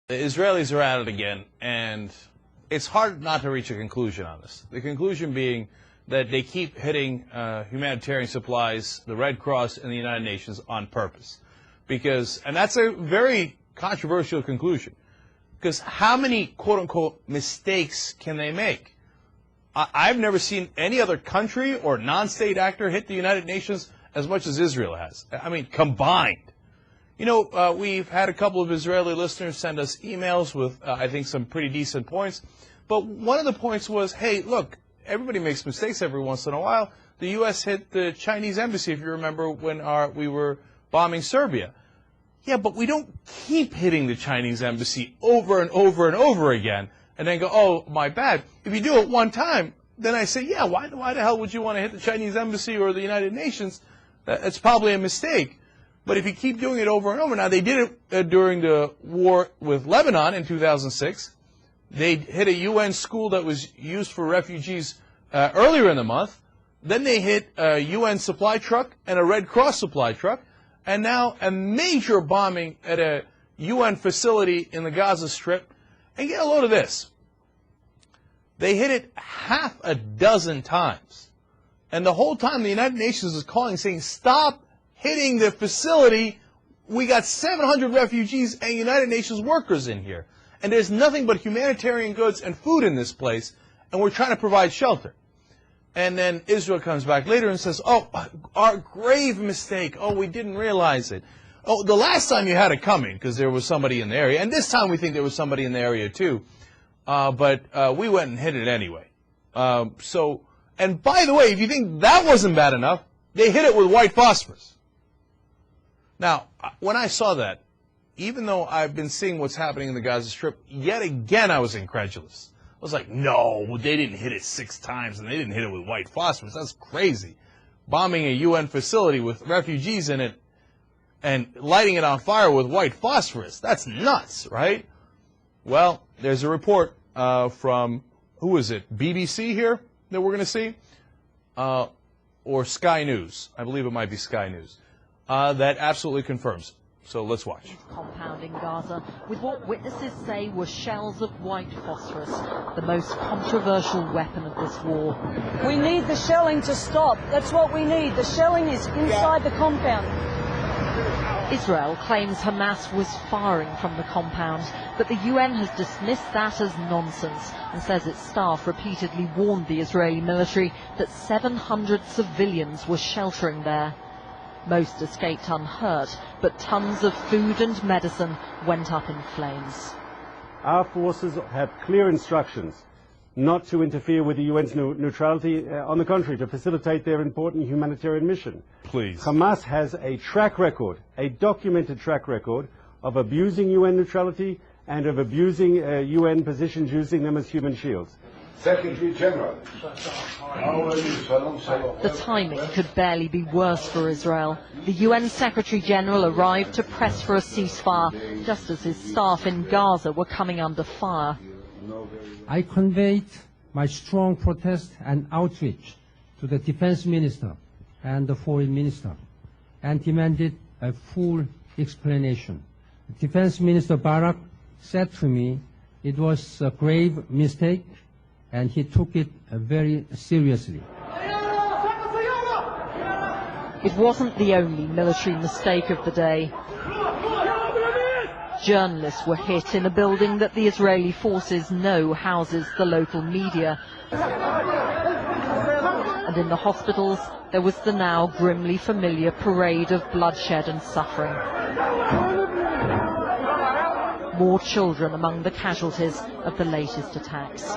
The Israelis are at it again, and it's hard not to reach a conclusion on this. The conclusion being that they keep hitting humanitarian supplies, the Red Cross, and the United Nations on purpose. And that's a very controversial conclusion, because how many quote-unquote mistakes can they make? I've never seen any other country or non-state actor hit the United Nations as much as Israel has. I mean, combined. You know, we've had a couple of Israeli listeners send us emails with, I think, some pretty decent points. But one of the points was, hey, look, everybody makes mistakes every once in a while. The U.S. hit the Chinese embassy, if you remember, when we were bombing Serbia. Yeah, but we don't keep hitting the Chinese embassy over and over and over again and then go, oh, my bad. If you do it one time, then I say, yeah, why the hell would you want to hit the Chinese embassy or the United Nations? It's probably a mistake. But if you keep doing it over and over, now they did it during the war with Lebanon in 2006. They hit a UN school that was used for refugees earlier in the month. Then they hit a UN supply truck and a Red Cross supply truck. And now a major bombing at a UN facility in the Gaza Strip. And get a load of this. They hit it half a dozen times. And the whole time the United Nations is calling saying, stop hitting the facility. We got 700 refugees and United Nations workers in here. And there's nothing but humanitarian goods and food in this place. And we're trying to provide shelter. And then Israel comes back later and says, oh, our grave mistake. Oh, we didn't realize it. Oh, the last time you had it coming because there was somebody in the area. And this time we think there was somebody in the area too. But we went and hit it anyway. And by the way, if you think that wasn't bad enough, they hit it with white phosphorus. Now, when I saw that, even though I've been seeing what's happening in the Gaza Strip, yet again I was incredulous. I was like, no, they didn't hit it 6 times and they didn't hit it with white phosphorus. That's crazy. Bombing a UN facility with refugees in it and lighting it on fire with white phosphorus. That's nuts, right? Well, there's a report from, who is it, BBC here that we're going to see? Or Sky News. I believe it might be Sky News. That absolutely confirms. So let's watch. Compound in Gaza with what witnesses say were shells of white phosphorus, the most controversial weapon of this war. We need the shelling to stop. That's what we need. The shelling is inside the compound. Israel claims Hamas was firing from the compound, but the UN has dismissed that as nonsense and says its staff repeatedly warned the Israeli military that 700 civilians were sheltering there. Most escaped unhurt, but tons of food and medicine went up in flames. Our forces have clear instructions not to interfere with the UN's neutrality, on the contrary, to facilitate their important humanitarian mission. Please. Hamas has a track record, a documented track record, of abusing UN neutrality and of abusing UN positions, using them as human shields. Secretary General. The timing could barely be worse for Israel. The UN Secretary General arrived to press for a ceasefire, just as his staff in Gaza were coming under fire. I conveyed my strong protest and outreach to the Defense Minister and the Foreign Minister and demanded a full explanation. Defense Minister Barak said to me it was a grave mistake and he took it very seriously. It wasn't the only military mistake of the day. Journalists were hit in a building that the Israeli forces know houses the local media. And in the hospitals, there was the now grimly familiar parade of bloodshed and suffering. More children among the casualties of the latest attacks.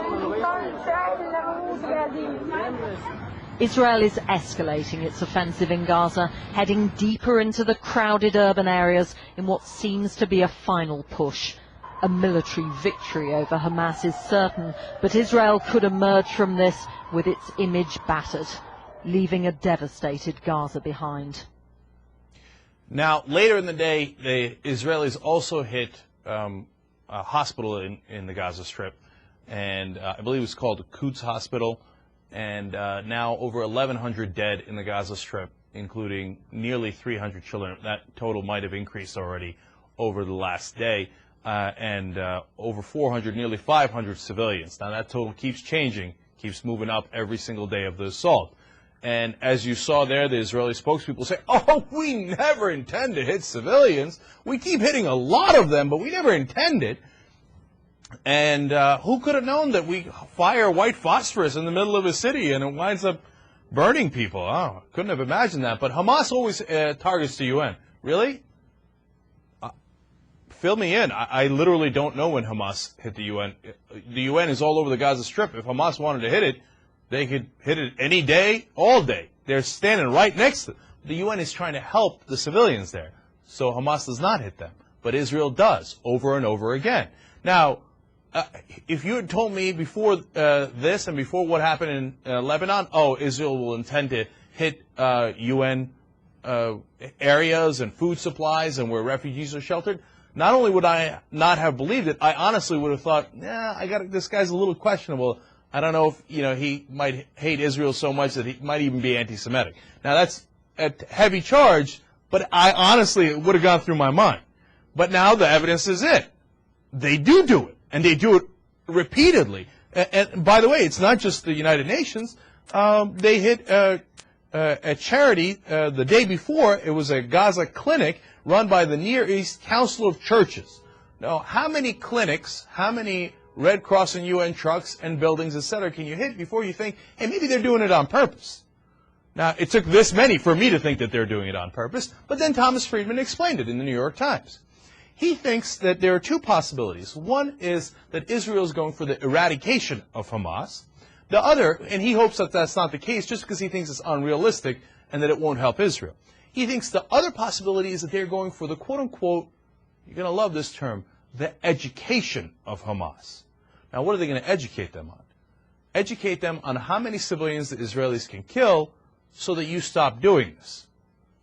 Israel is escalating its offensive in Gaza, heading deeper into the crowded urban areas in what seems to be a final push. A military victory over Hamas is certain, but Israel could emerge from this with its image battered, leaving a devastated Gaza behind. Now, later in the day, the Israelis also hit a hospital in the Gaza Strip, and I believe it was called the Quds Hospital. And now over 1,100 dead in the Gaza Strip, including nearly 300 children. That total might have increased already over the last day. and over 400, nearly 500 civilians. Now that total keeps changing, keeps moving up every single day of the assault. And as you saw there, the Israeli spokespeople say, oh, we never intend to hit civilians. We keep hitting a lot of them, but we never intended. And who could have known that we fire white phosphorus in the middle of a city and it winds up burning people? Oh, couldn't have imagined that. But Hamas always targets the UN. Really? Fill me in. I literally don't know when Hamas hit the UN. The UN is all over the Gaza Strip. If Hamas wanted to hit it, they could hit it any day, all day. They're standing right next to it. The UN is trying to help the civilians there. So Hamas does not hit them. But Israel does, over and over again. Now, if you had told me before this and before what happened in Lebanon, Israel will intend to hit UN areas and food supplies and where refugees are sheltered, not only would I not have believed it, I honestly would have thought, this guy's a little questionable. I don't know if, he might hate Israel so much that he might even be anti-Semitic. Now, that's a heavy charge, but it would have gone through my mind. But now the evidence is it. They do it, and they do it repeatedly. And by the way, it's not just the United Nations. They hit a charity the day before. It was a Gaza clinic run by the Near East Council of Churches. Now, how many clinics, how many Red Cross and UN trucks and buildings, etc., can you hit before you think, hey, maybe they're doing it on purpose? Now, it took this many for me to think that they're doing it on purpose, but then Thomas Friedman explained it in the New York Times. He thinks that there are two possibilities. One is that Israel is going for the eradication of Hamas. The other, and he hopes that that's not the case just because he thinks it's unrealistic and that it won't help Israel. He thinks the other possibility is that they're going for the quote-unquote, you're going to love this term, the education of Hamas. Now, what are they going to educate them on? Educate them on how many civilians the Israelis can kill so that you stop doing this.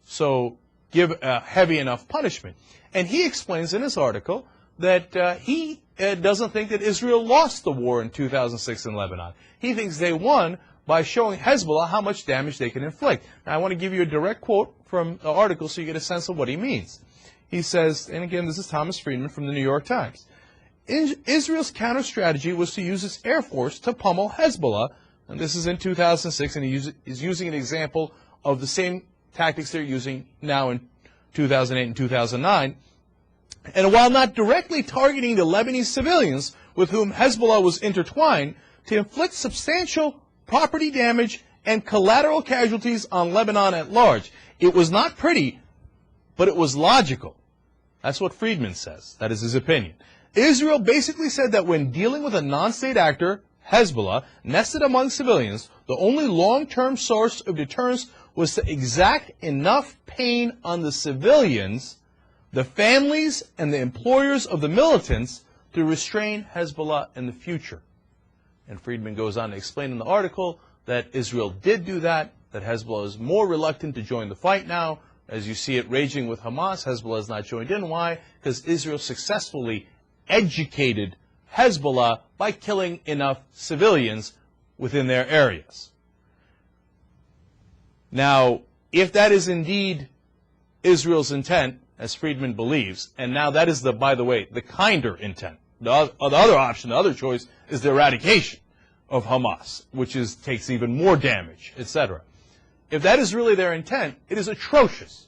So give a heavy enough punishment. And he explains in his article that he doesn't think that Israel lost the war in 2006 in Lebanon. He thinks they won by showing Hezbollah how much damage they can inflict. Now, I want to give you a direct quote from the article so you get a sense of what he means. He says, and again, this is Thomas Friedman from the New York Times, Israel's counter strategy was to use its air force to pummel Hezbollah, and this is in 2006, and he is using an example of the same tactics they're using now in 2008 and 2009. And while not directly targeting the Lebanese civilians with whom Hezbollah was intertwined, to inflict substantial property damage and collateral casualties on Lebanon at large. It was not pretty, but it was logical. That's what Friedman says. That is his opinion. Israel basically said that when dealing with a non-state actor, Hezbollah, nested among civilians, the only long-term source of deterrence was to exact enough pain on the civilians, the families, and the employers of the militants to restrain Hezbollah in the future. And Friedman goes on to explain in the article that Israel did do that Hezbollah is more reluctant to join the fight now. As you see it raging with Hamas, Hezbollah has not joined in. Why? Because Israel successfully educated Hezbollah by killing enough civilians within their areas. Now, if that is indeed Israel's intent, as Friedman believes, and now that is by the way, the kinder intent. The other option, the other choice, is the eradication of Hamas, which takes even more damage, etc. If that is really their intent, it is atrocious.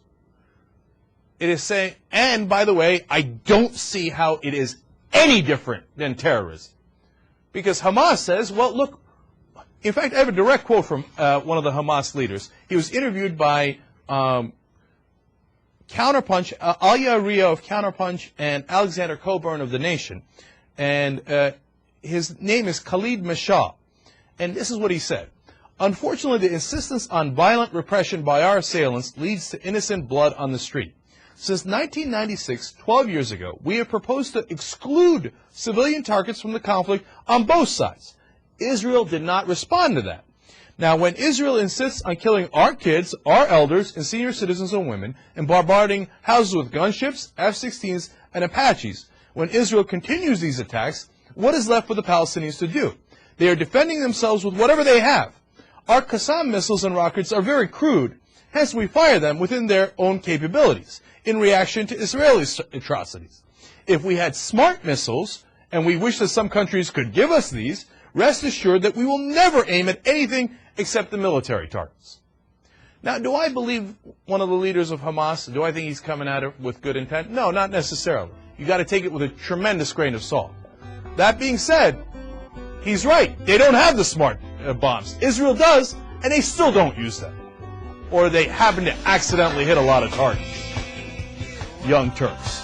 It is saying, and by the way, I don't see how it is any different than terrorism. Because Hamas says, well, look, in fact, I have a direct quote from one of the Hamas leaders. He was interviewed by Counterpunch, Alia Ria of Counterpunch and Alexander Coburn of The Nation. And his name is Khalid Mashah. And this is what he said. Unfortunately, the insistence on violent repression by our assailants leads to innocent blood on the street. Since 1996, 12 years ago, we have proposed to exclude civilian targets from the conflict on both sides. Israel did not respond to that. Now, when Israel insists on killing our kids, our elders, and senior citizens and women, and bombarding houses with gunships, F-16s, and Apaches, when Israel continues these attacks, what is left for the Palestinians to do? They are defending themselves with whatever they have. Our Qassam missiles and rockets are very crude, hence we fire them within their own capabilities, in reaction to Israeli atrocities. If we had smart missiles, and we wish that some countries could give us these, rest assured that we will never aim at anything except the military targets. Now, do I believe one of the leaders of Hamas? Do I think he's coming at it with good intent? No, not necessarily. You got to take it with a tremendous grain of salt. That being said, he's right. They don't have the smart bombs. Israel does, and they still don't use them. Or they happen to accidentally hit a lot of targets. Young Turks.